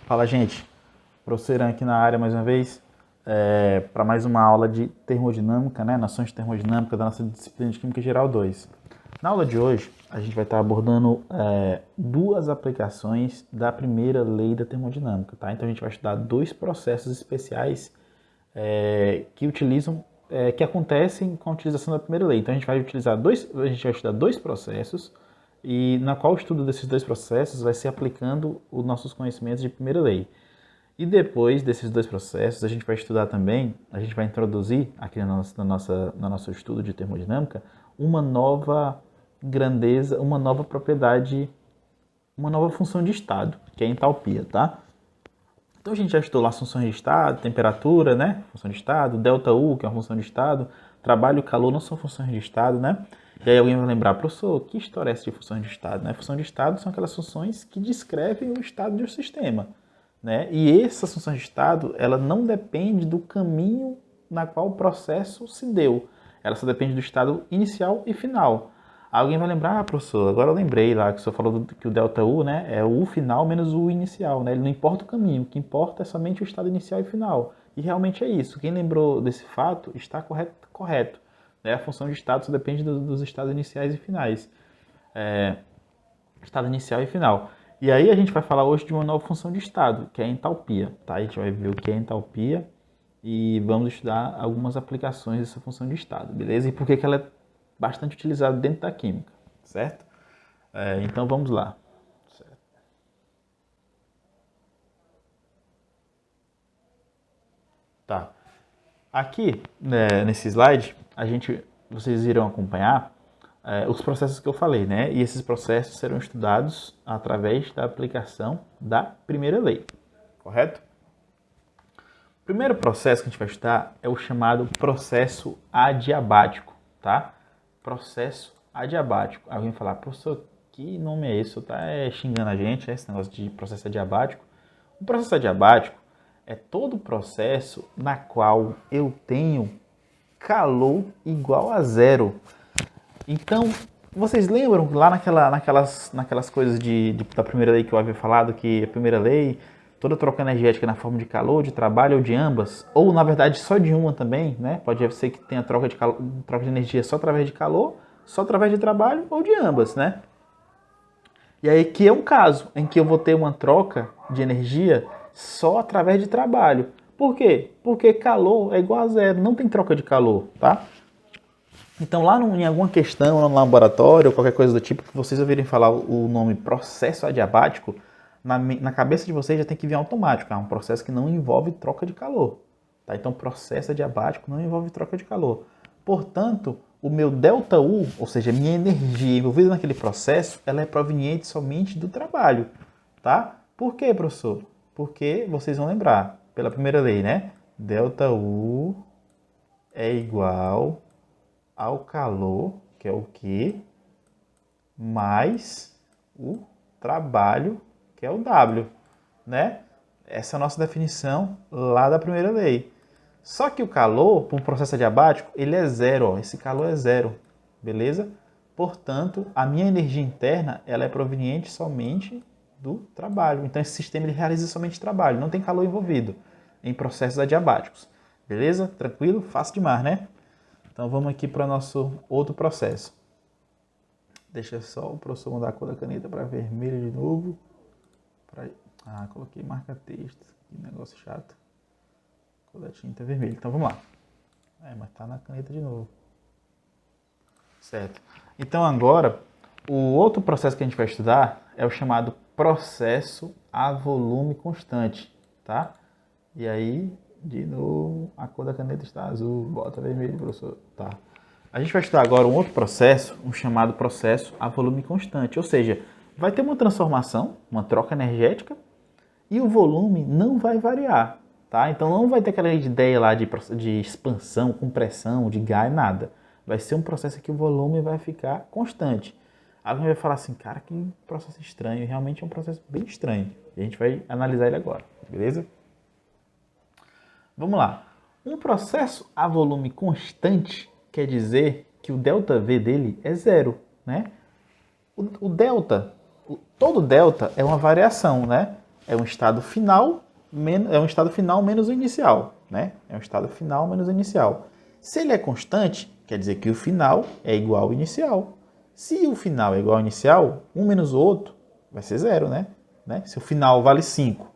Fala, gente. Professor Irã aqui na área mais uma vez, para mais uma aula de termodinâmica, né? Noções de termodinâmica da nossa disciplina de Química Geral 2. Na aula de hoje, a gente vai estar abordando duas aplicações da primeira lei da termodinâmica, tá? Então a gente vai estudar dois processos especiais que acontecem com a utilização da primeira lei. Então a gente vai estudar dois processos e na qual o estudo desses dois processos vai ser aplicando os nossos conhecimentos de primeira lei. E depois desses dois processos, a gente vai estudar também, a gente vai introduzir aqui no nosso estudo de termodinâmica, uma nova grandeza, uma nova propriedade, uma nova função de estado, que é a entalpia, tá? Então a gente já estudou lá as funções de estado, temperatura, né? Função de estado, ΔU, que é uma função de estado, trabalho e calor não são funções de estado, né? E aí alguém vai lembrar, professor, que história é essa de funções de estado? Né? Função de estado são aquelas funções que descrevem o estado de um sistema. Né? E essas funções de estado, ela não depende do caminho na qual o processo se deu. Ela só depende do estado inicial e final. Alguém vai lembrar, professor, agora eu lembrei lá que o senhor falou que o ΔU, né, é o U final menos o U inicial, né? Ele não importa o caminho, o que importa é somente o estado inicial e final. E realmente é isso. Quem lembrou desse fato está correto. Né? A função de estado só depende dos estados iniciais e finais. Estado inicial e final. E aí a gente vai falar hoje de uma nova função de estado, que é a entalpia. Tá? A gente vai ver o que é entalpia e vamos estudar algumas aplicações dessa função de estado, beleza? E por que ela é bastante utilizada dentro da química, certo? Então vamos lá. Certo. Tá. Aqui, né, nesse slide, vocês irão acompanhar os processos que eu falei, né? E esses processos serão estudados através da aplicação da primeira lei, correto? O primeiro processo que a gente vai estudar é o chamado processo adiabático, tá? Processo adiabático. Alguém vai falar, professor, que nome é esse? Você tá xingando a gente, esse negócio de processo adiabático? O processo adiabático é todo processo na qual eu tenho calor igual a zero. Então, vocês lembram lá naquelas coisas da primeira lei que eu havia falado, que a primeira lei, toda troca energética na forma de calor, de trabalho ou de ambas, ou na verdade só de uma também, né? Pode ser que tenha troca de energia só através de calor, só através de trabalho ou de ambas, né? E aí que é um caso em que eu vou ter uma troca de energia só através de trabalho. Por quê? Porque calor é igual a zero, não tem troca de calor, tá? Então lá em alguma questão no laboratório, ou qualquer coisa do tipo, que vocês ouvirem falar o nome processo adiabático, na cabeça de vocês já tem que vir automático. É um processo que não envolve troca de calor. Tá? Então processo adiabático não envolve troca de calor. Portanto, o meu ΔU, ou seja, a minha energia envolvida naquele processo, ela é proveniente somente do trabalho. Tá? Por quê, professor? Porque vocês vão lembrar, pela primeira lei, né? ΔU é igual ao calor, que é o Q, mais o trabalho, que é o W, né? Essa é a nossa definição lá da primeira lei. Só que o calor, para um processo adiabático, ele é zero, ó. Esse calor é zero, beleza? Portanto, a minha energia interna, ela é proveniente somente do trabalho. Então, esse sistema ele realiza somente trabalho, não tem calor envolvido em processos adiabáticos. Beleza? Tranquilo? Fácil demais, né? Então vamos aqui para o nosso outro processo. Deixa só o professor mudar a cor da caneta para vermelho de novo. Coloquei marca-texto. Que negócio chato. A cor da tinta é vermelha. Então vamos lá. Mas tá na caneta de novo. Certo. Então agora, o outro processo que a gente vai estudar é o chamado processo a volume constante. Tá? E aí, de novo, a cor da caneta está azul, bota vermelho, professor. Tá. A gente vai estudar agora um outro processo, um chamado processo a volume constante. Ou seja, vai ter uma transformação, uma troca energética, e o volume não vai variar. Tá? Então não vai ter aquela ideia lá de expansão, compressão, de gás, nada. Vai ser um processo que o volume vai ficar constante. Alguém vai falar assim, cara, que processo estranho. E realmente é um processo bem estranho. E a gente vai analisar ele agora, beleza? Vamos lá. Um processo a volume constante quer dizer que o ΔV dele é zero, né? O delta, todo delta é uma variação, né? é um estado final, menos o inicial, né? É um estado final menos o inicial. Se ele é constante, quer dizer que o final é igual ao inicial. Se o final é igual ao inicial, um menos o outro vai ser zero, né? Se o final vale 5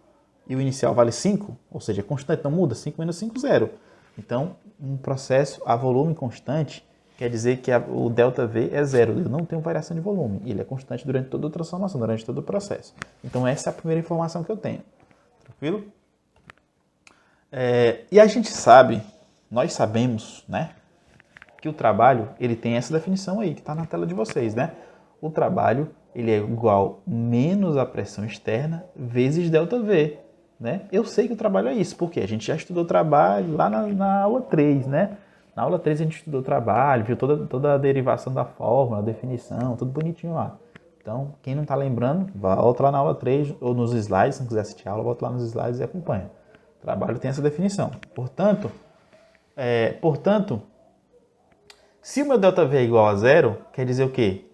e o inicial vale 5, ou seja, é constante, não muda, 5 menos 5, zero. Então, um processo a volume constante quer dizer que o ΔV é zero, eu não tenho variação de volume, ele é constante durante toda a transformação, durante todo o processo. Então, essa é a primeira informação que eu tenho. Tranquilo? E a gente sabe, nós sabemos, né, que o trabalho ele tem essa definição aí, que está na tela de vocês, né? O trabalho ele é igual menos a pressão externa vezes ΔV, né? Eu sei que o trabalho é isso, porque a gente já estudou trabalho lá na aula 3, né? Na aula 3 a gente estudou trabalho, viu toda a derivação da fórmula, a definição, tudo bonitinho lá. Então, quem não está lembrando, volta lá na aula 3 ou nos slides, se não quiser assistir a aula, volta lá nos slides e acompanha. O trabalho tem essa definição. Portanto, se o meu ΔV é igual a zero, quer dizer o quê?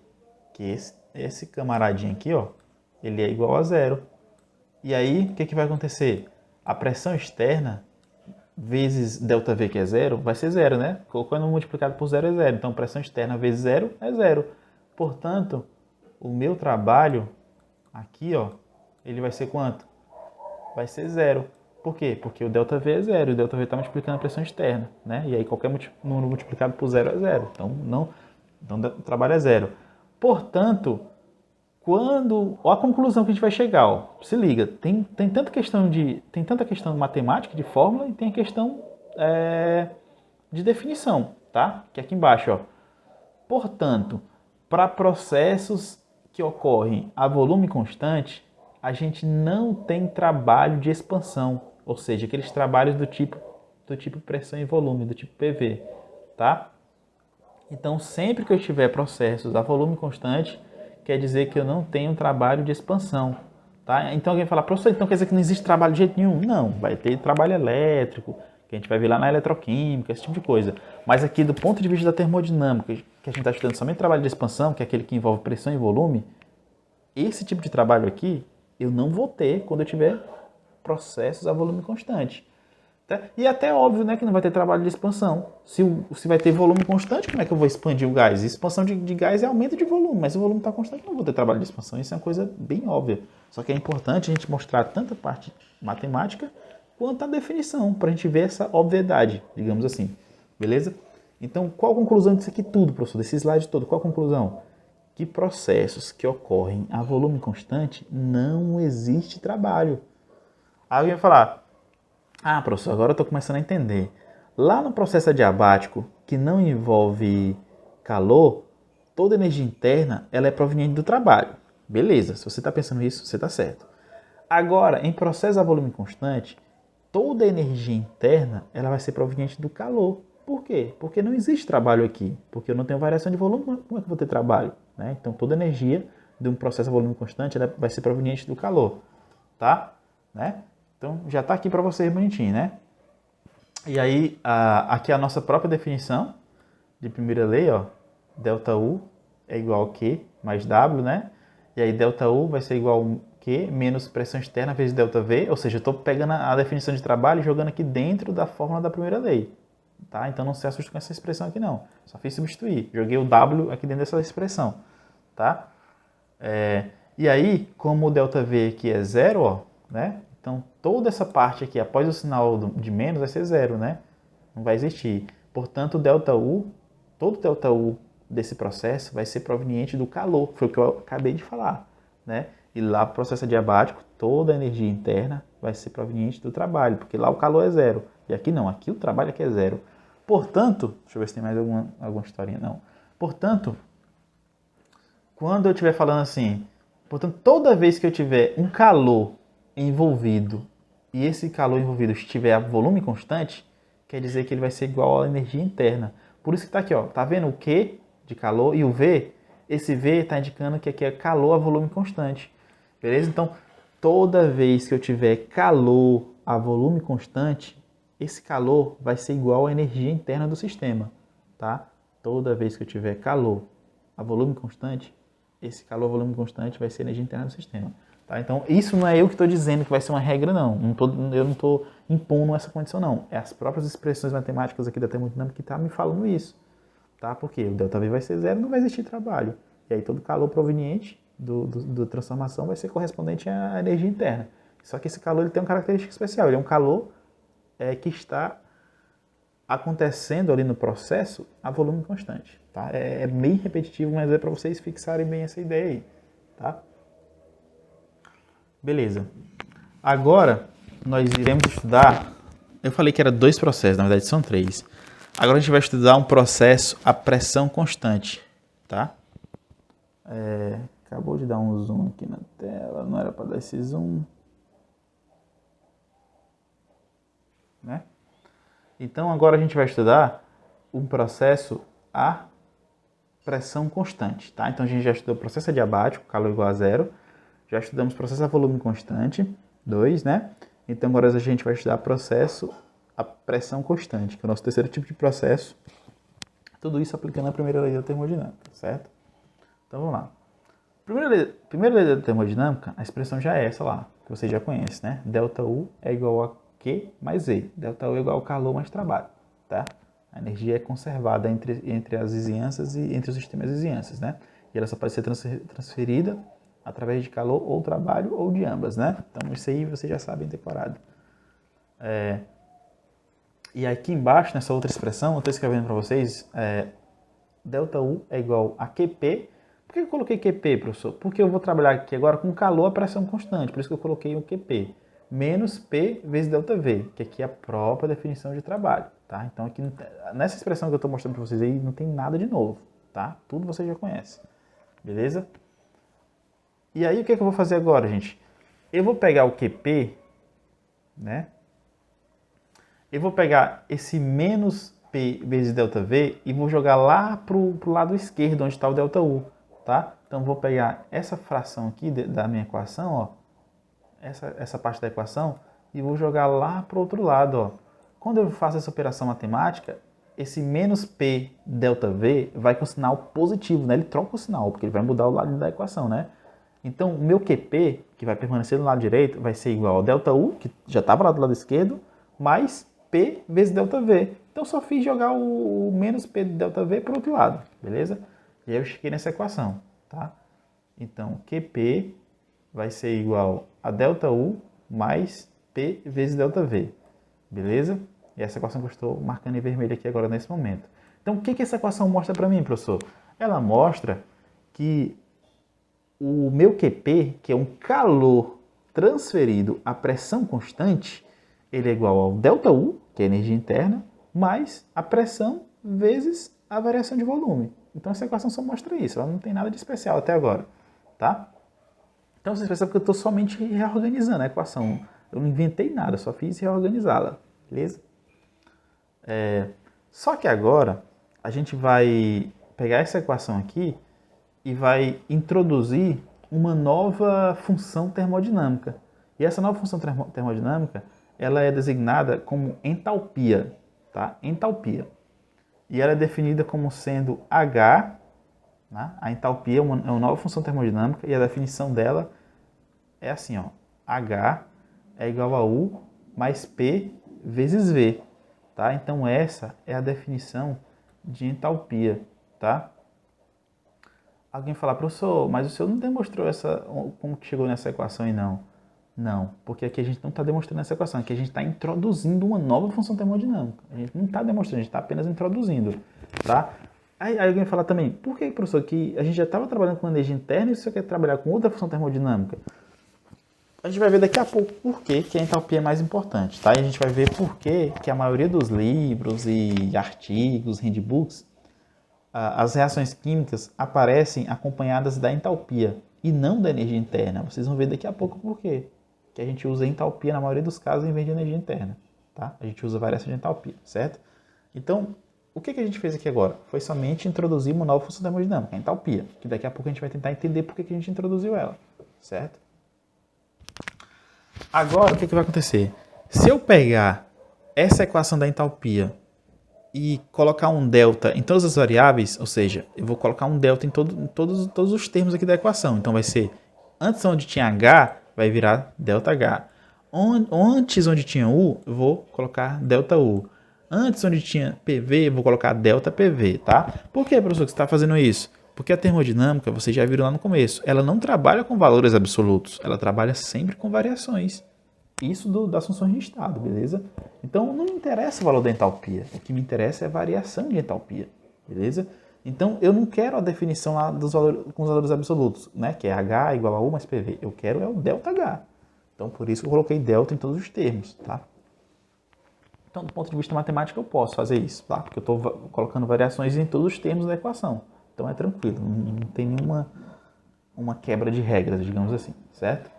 Que esse camaradinho aqui, ó, ele é igual a zero. E aí, o que vai acontecer? A pressão externa vezes ΔV, que é zero, vai ser zero, né? Colocando multiplicado por zero é zero. Então, pressão externa vezes zero é zero. Portanto, o meu trabalho aqui, ó, ele vai ser quanto? Vai ser zero. Por quê? Porque o ΔV é zero, e o ΔV está multiplicando a pressão externa, né? E aí qualquer número multiplicado por zero é zero. Então o trabalho é zero. Portanto, olha a conclusão que a gente vai chegar, ó. Se liga, tem tanta questão matemática de fórmula e tem a questão de definição, tá? Que é aqui embaixo, ó. Portanto, para processos que ocorrem a volume constante, a gente não tem trabalho de expansão, ou seja, aqueles trabalhos do tipo pressão e volume, do tipo PV, tá? Então, sempre que eu tiver processos a volume constante, quer dizer que eu não tenho trabalho de expansão, tá? Então alguém fala, professor, então quer dizer que não existe trabalho de jeito nenhum? Não, vai ter trabalho elétrico, que a gente vai ver lá na eletroquímica, esse tipo de coisa. Mas aqui, do ponto de vista da termodinâmica, que a gente está estudando somente trabalho de expansão, que é aquele que envolve pressão e volume, esse tipo de trabalho aqui, eu não vou ter quando eu tiver processos a volume constante. Tá? E até óbvio, né, que não vai ter trabalho de expansão. Se vai ter volume constante, como é que eu vou expandir o gás? Expansão de gás é aumento de volume, mas se o volume está constante, eu não vou ter trabalho de expansão. Isso é uma coisa bem óbvia. Só que é importante a gente mostrar tanto a parte matemática quanto a definição, para a gente ver essa obviedade, digamos assim. Beleza? Então, qual a conclusão disso aqui tudo, professor? Desse slide todo, qual a conclusão? Que processos que ocorrem a volume constante não existe trabalho. Aí alguém vai falar, professor, agora eu estou começando a entender. Lá no processo adiabático, que não envolve calor, toda energia interna ela é proveniente do trabalho. Beleza, se você está pensando isso, você está certo. Agora, em processo a volume constante, toda energia interna ela vai ser proveniente do calor. Por quê? Porque não existe trabalho aqui. Porque eu não tenho variação de volume, como é que eu vou ter trabalho? Né? Então, toda energia de um processo a volume constante ela vai ser proveniente do calor. Tá? Né? Então, já está aqui para vocês bonitinho, né? E aí, aqui a nossa própria definição de primeira lei, ó. ΔU é igual a Q mais W, né? E aí, ΔU vai ser igual a Q menos pressão externa vezes ΔV. Ou seja, eu estou pegando a definição de trabalho e jogando aqui dentro da fórmula da primeira lei. Tá? Então, não se assuste com essa expressão aqui, não. Só fiz substituir. Joguei o W aqui dentro dessa expressão. Tá? E aí, como o ΔV aqui é zero, ó, né? Então, toda essa parte aqui, após o sinal de menos, vai ser zero, né? Não vai existir. Portanto, todo ΔU desse processo vai ser proveniente do calor, foi o que eu acabei de falar, né? E lá, no processo adiabático, toda a energia interna vai ser proveniente do trabalho, porque lá o calor é zero. E aqui não, aqui o trabalho aqui é zero. Portanto, deixa eu ver se tem mais alguma historinha, não. Portanto, quando eu estiver falando assim, toda vez que eu tiver um calor envolvido e esse calor envolvido estiver a volume constante, quer dizer que ele vai ser igual à energia interna. Por isso que está aqui, ó, tá vendo o Q de calor e o V? Esse V está indicando que aqui é calor a volume constante. Beleza? Então, toda vez que eu tiver calor a volume constante, esse calor vai ser igual à energia interna do sistema, tá? Toda vez que eu tiver calor a volume constante, esse calor a volume constante vai ser a energia interna do sistema. Tá? Então, isso não é eu que estou dizendo que vai ser uma regra, não. Eu não estou impondo essa condição, não. É as próprias expressões matemáticas aqui da termodinâmica que estão me falando isso. Tá? Porque o ΔV vai ser zero, não vai existir trabalho. E aí todo calor proveniente da transformação vai ser correspondente à energia interna. Só que esse calor ele tem uma característica especial. Ele é um calor que está acontecendo ali no processo a volume constante. Tá? É meio repetitivo, mas é para vocês fixarem bem essa ideia aí. Tá? Beleza. Agora, nós iremos estudar... Eu falei que era 2 processos, na verdade são 3. Agora a gente vai estudar um processo a pressão constante, tá? Acabou de dar um zoom aqui na tela, não era para dar esse zoom. Né? Então agora a gente vai estudar um processo a pressão constante, tá? Então a gente já estudou o processo adiabático, calor igual a zero. Já estudamos processo a volume constante, 2, né? Então agora a gente vai estudar processo a pressão constante, que é o nosso terceiro tipo de processo. Tudo isso aplicando a primeira lei da termodinâmica, certo? Então vamos lá. Primeira lei da termodinâmica, a expressão já é essa lá, que você já conhece, né? ΔU é igual a Q mais E. ΔU é igual ao calor mais trabalho, tá? A energia é conservada entre as vizinhanças e entre os sistemas vizinhanças, né? E ela só pode ser transferida através de calor ou trabalho ou de ambas, né? Então isso aí vocês já sabem decorado. E aqui embaixo, nessa outra expressão, eu estou escrevendo para vocês, ΔU é igual a QP. Por que eu coloquei QP, professor? Porque eu vou trabalhar aqui agora com calor a pressão constante, por isso que eu coloquei o QP. Menos P vezes ΔV, que aqui é a própria definição de trabalho, tá? Então aqui, nessa expressão que eu estou mostrando para vocês aí, não tem nada de novo, tá? Tudo você já conhece, beleza? E aí o que eu vou fazer agora, gente? Eu vou pegar o QP, né? Eu vou pegar esse menos P vezes ΔV e vou jogar lá pro lado esquerdo, onde está o ΔU, tá? Então vou pegar essa fração aqui da minha equação, ó, essa parte da equação, e vou jogar lá pro outro lado, ó. Quando eu faço essa operação matemática, esse menos P ΔV vai com o sinal positivo, né? Ele troca o sinal, porque ele vai mudar o lado da equação, né? Então o meu QP, que vai permanecer do lado direito, vai ser igual ao ΔU, que já estava lá do lado esquerdo, mais P vezes ΔV. Então só fiz jogar o menos P ΔV para o outro lado, beleza? E aí eu cheguei nessa equação, tá? Então QP vai ser igual a ΔU mais P vezes ΔV, beleza? E essa equação que eu estou marcando em vermelho aqui agora nesse momento. Então o que essa equação mostra para mim, professor? Ela mostra que o meu QP, que é um calor transferido à pressão constante, ele é igual ao ΔU, que é a energia interna, mais a pressão vezes a variação de volume. Então essa equação só mostra isso, ela não tem nada de especial até agora, tá? Então vocês percebem que eu estou somente reorganizando a equação. Eu não inventei nada, só fiz reorganizá-la, beleza? Só que agora a gente vai pegar essa equação aqui e vai introduzir uma nova função termodinâmica. E essa nova função termodinâmica, ela é designada como entalpia, tá? Entalpia. E ela é definida como sendo H, né? A entalpia é uma nova função termodinâmica e a definição dela é assim, ó, H é igual a U mais P vezes V, tá? Então essa é a definição de entalpia, tá? Alguém falar, professor, mas o senhor não demonstrou como que chegou nessa equação aí não? Não, porque aqui a gente não está demonstrando essa equação, aqui a gente está introduzindo uma nova função termodinâmica. A gente não está demonstrando, a gente está apenas introduzindo, tá? Aí alguém fala também, por que, professor, que a gente já estava trabalhando com energia interna e você quer trabalhar com outra função termodinâmica? A gente vai ver daqui a pouco por que a entalpia é mais importante, tá? E a gente vai ver por que a maioria dos livros e artigos, handbooks, as reações químicas aparecem acompanhadas da entalpia e não da energia interna. Vocês vão ver daqui a pouco por quê. Que a gente usa entalpia na maioria dos casos em vez de energia interna, tá? A gente usa variação de entalpia, certo? Então, o que a gente fez aqui agora? Foi somente introduzir uma nova função termodinâmica, a entalpia, que daqui a pouco a gente vai tentar entender por que a gente introduziu ela, certo? Agora, o que vai acontecer? Se eu pegar essa equação da entalpia e colocar um delta em todas as variáveis, ou seja, eu vou colocar um delta em todos os termos aqui da equação. Então vai ser Antes onde tinha H, vai virar ΔH. Antes onde tinha U, eu vou colocar ΔU. Antes onde tinha PV, eu vou colocar ΔPV, tá? Por que, professor, que você está fazendo isso? Porque a termodinâmica, vocês já viram lá no começo, ela não trabalha com valores absolutos, ela trabalha sempre com variações. Isso das funções de estado, beleza? Então, não me interessa o valor da entalpia. O que me interessa é a variação de entalpia, beleza? Então, eu não quero a definição lá dos valores, com os valores absolutos, né? Que é H igual a U mais PV. Eu quero é o ΔH. Então, por isso que eu coloquei delta em todos os termos, tá? Então, do ponto de vista matemático, eu posso fazer isso, tá? Porque eu estou colocando variações em todos os termos da equação. Então, é tranquilo, não tem nenhuma quebra de regras, digamos assim, certo?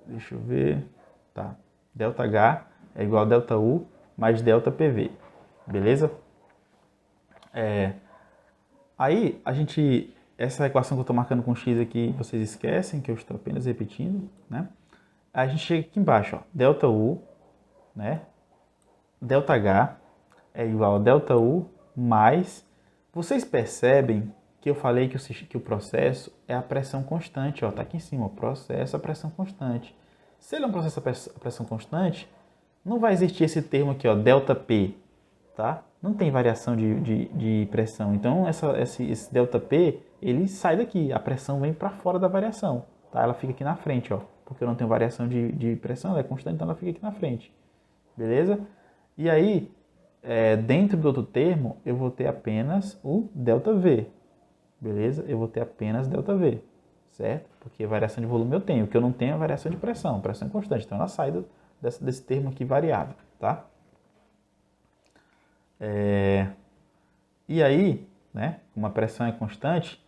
Deixa eu ver. Tá. ΔH é igual a ΔU mais ΔPV. Beleza? Aí, essa equação que eu estou marcando com x aqui, vocês esquecem, que eu estou apenas repetindo, né? Aí a gente chega aqui embaixo, ó. ΔU, né? ΔH é igual a ΔU mais... Vocês percebem que eu falei que o processo é a pressão constante, ó. Tá aqui em cima, o processo é a pressão constante. Se ele é um processo a pressão constante, não vai existir esse termo aqui, ó, ΔP, tá? Não tem variação de pressão. Então, esse ΔP, ele sai daqui. A pressão vem para fora da variação, tá? Ela fica aqui na frente, ó. Porque eu não tenho variação de pressão, ela é constante, então ela fica aqui na frente. Beleza? E aí, dentro do outro termo, eu vou ter apenas o ΔV. Beleza? Eu vou ter apenas ΔV. Certo? Porque variação de volume eu tenho. O que eu não tenho é variação de pressão. Pressão é constante. Então, ela sai desse termo aqui variável, tá? E aí, né, uma pressão é constante,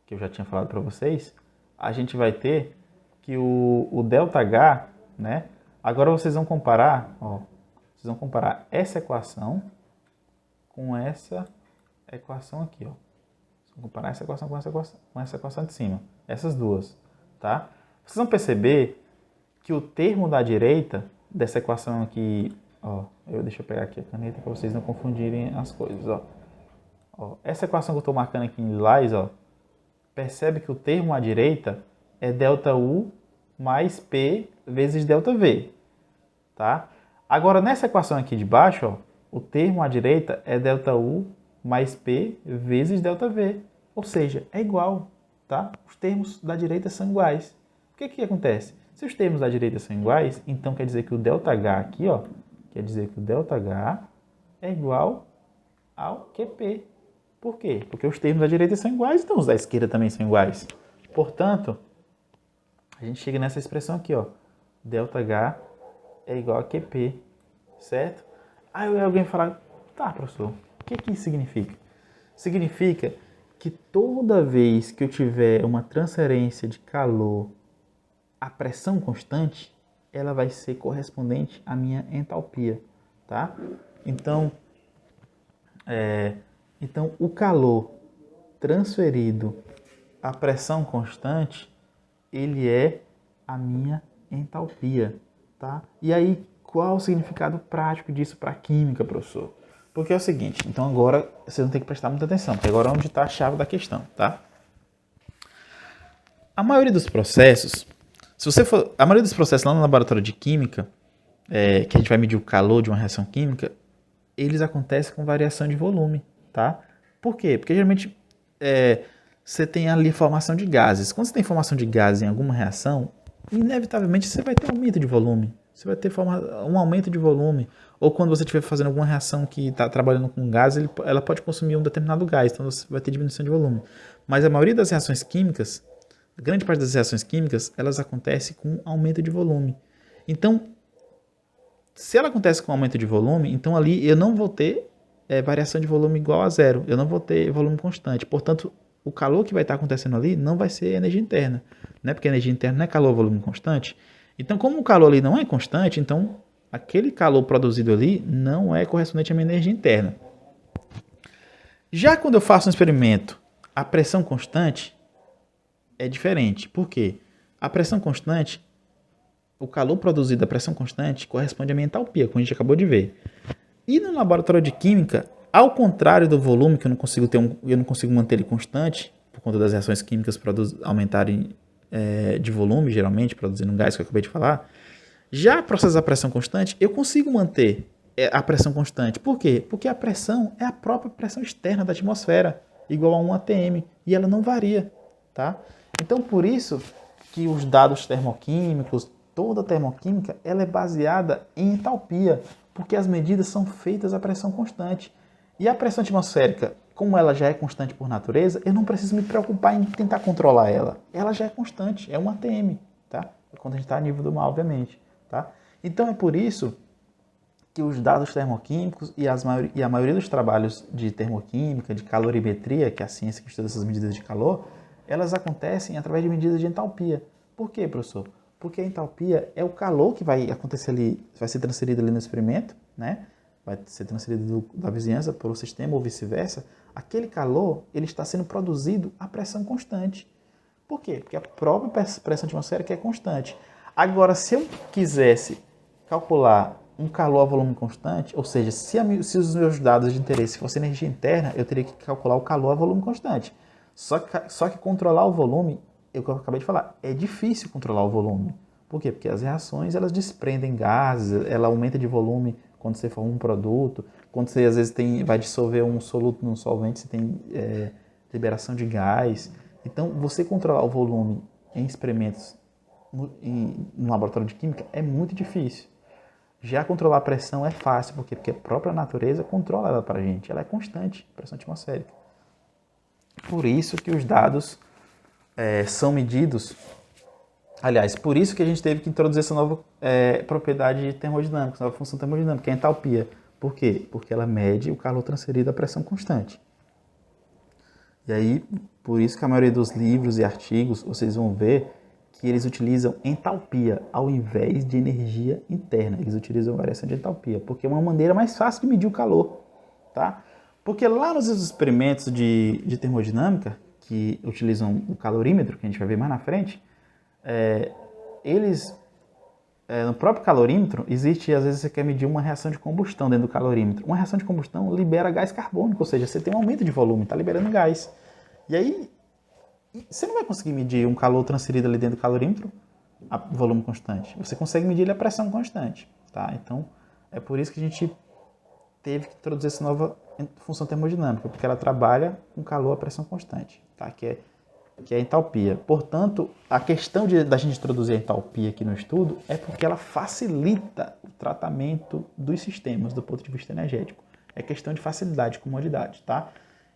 que eu já tinha falado para vocês, a gente vai ter que o ΔH, né? Agora vocês vão comparar, ó, vocês vão comparar essa equação com essa equação aqui, ó. Vocês vão comparar essa equação com essa equação de cima. Essas duas, tá? Vocês vão perceber que o termo da direita dessa equação aqui, ó, deixa eu pegar aqui a caneta para vocês não confundirem as coisas, ó. Essa equação que eu estou marcando aqui em lilás, ó, percebe que o termo à direita é ΔU mais P vezes ΔV, tá? Agora, nessa equação aqui de baixo, ó, o termo à direita é ΔU mais P vezes ΔV, ou seja, é igual, tá? Os termos da direita são iguais. O que acontece? Se os termos da direita são iguais, então quer dizer que o ΔH aqui, ó, quer dizer que o ΔH é igual ao QP. Por quê? Porque os termos da direita são iguais, então os da esquerda também são iguais. Portanto, a gente chega nessa expressão aqui, ó. ΔH é igual a QP, certo? Aí alguém fala, tá, professor, o que isso significa? Significa que toda vez que eu tiver uma transferência de calor a pressão constante, ela vai ser correspondente à minha entalpia, tá? Então, o calor transferido à pressão constante, ele é a minha entalpia, tá? E aí, qual o significado prático disso para a química, professor? Porque é o seguinte, então agora vocês vão ter que prestar muita atenção, porque agora é onde está a chave da questão, tá? A maioria dos processos, a maioria dos processos lá no laboratório de química, que a gente vai medir o calor de uma reação química, eles acontecem com variação de volume, tá? Por quê? Porque geralmente você tem ali formação de gases. Quando você tem formação de gases em alguma reação, inevitavelmente você vai ter um aumento de volume. Você vai ter um aumento de volume. Ou quando você estiver fazendo alguma reação que está trabalhando com gás, ela pode consumir um determinado gás, então você vai ter diminuição de volume. Mas a maioria das reações químicas, a grande parte das reações químicas, elas acontecem com aumento de volume. Então, se ela acontece com aumento de volume, então ali eu não vou ter variação de volume igual a zero. Eu não vou ter volume constante. Portanto, o calor que vai estar acontecendo ali não vai ser energia interna, né? Porque a energia interna não é calor, volume constante. Então, como o calor ali não é constante, então aquele calor produzido ali não é correspondente à minha energia interna. Já quando eu faço um experimento, a pressão constante é diferente. Por quê? A pressão constante, o calor produzido da pressão constante corresponde à minha entalpia, como a gente acabou de ver. E no laboratório de química, ao contrário do volume, que eu não consigo manter ele constante, por conta das reações químicas aumentarem de volume, geralmente, produzindo um gás que eu acabei de falar. Já processos a pressão constante, eu consigo manter a pressão constante. Por quê? Porque a pressão é a própria pressão externa da atmosfera, igual a 1 atm, e ela não varia, tá? Então, por isso que os dados termoquímicos, toda a termoquímica, ela é baseada em entalpia, porque as medidas são feitas a pressão constante. E a pressão atmosférica, como ela já é constante por natureza, eu não preciso me preocupar em tentar controlar ela. Ela já é constante, é 1 atm, tá? Quando a gente está a nível do mar, obviamente, tá? Então, é por isso que os dados termoquímicos e a maioria dos trabalhos de termoquímica, de calorimetria, que é a ciência que estuda essas medidas de calor, elas acontecem através de medidas de entalpia. Por quê, professor? Porque a entalpia é o calor que vai acontecer ali, vai ser transferido ali no experimento, né? Vai ser transferido da vizinhança para o sistema ou vice-versa. Aquele calor, ele está sendo produzido a pressão constante. Por quê? Porque a própria pressão atmosférica é constante. Agora, se eu quisesse calcular um calor a volume constante, ou seja, se os meus dados de interesse fossem energia interna, eu teria que calcular o calor a volume constante. Só que controlar o volume, é o que eu acabei de falar, é difícil controlar o volume. Por quê? Porque as reações, elas desprendem gases, ela aumenta de volume quando você forma um produto, quando você às vezes vai dissolver um soluto num solvente, você tem liberação de gás. Então, você controlar o volume em experimentos no laboratório de química é muito difícil. Já controlar a pressão é fácil, por quê? Porque a própria natureza controla ela para a gente, ela é constante, pressão atmosférica. Por isso que os dados são medidos, aliás, por isso que a gente teve que introduzir essa nova propriedade termodinâmica, essa nova função termodinâmica, que é a entalpia. Por quê? Porque ela mede o calor transferido à pressão constante. E aí, por isso que a maioria dos livros e artigos, vocês vão ver que eles utilizam entalpia ao invés de energia interna. Eles utilizam variação de entalpia, porque é uma maneira mais fácil de medir o calor, tá? Porque lá nos experimentos de termodinâmica, que utilizam o calorímetro, que a gente vai ver mais na frente, no próprio calorímetro, existe, às vezes você quer medir uma reação de combustão dentro do calorímetro. Uma reação de combustão libera gás carbônico, ou seja, você tem um aumento de volume, está liberando gás. E aí, você não vai conseguir medir um calor transferido ali dentro do calorímetro a volume constante. Você consegue medir a pressão constante, tá? Então, é por isso que a gente teve que introduzir essa nova função termodinâmica, porque ela trabalha com calor a pressão constante, tá? Que é a entalpia. Portanto, a questão da gente introduzir a entalpia aqui no estudo é porque ela facilita o tratamento dos sistemas do ponto de vista energético. É questão de facilidade, comodidade, tá?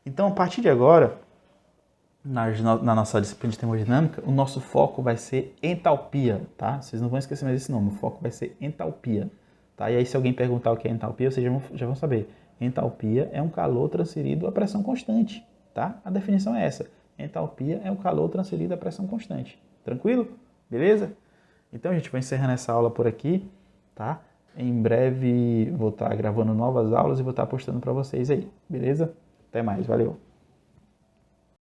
Então, a partir de agora, na nossa disciplina de termodinâmica, o nosso foco vai ser entalpia, tá? Vocês não vão esquecer mais esse nome, o foco vai ser entalpia, tá? E aí, se alguém perguntar o que é entalpia, vocês já vão saber. Entalpia é um calor transferido a pressão constante, tá? A definição é essa. Entalpia é o calor transferido a pressão constante. Tranquilo? Beleza? Então, a gente vai encerrando essa aula por aqui, tá? Em breve vou estar gravando novas aulas e vou estar postando para vocês aí, beleza? Até mais, valeu!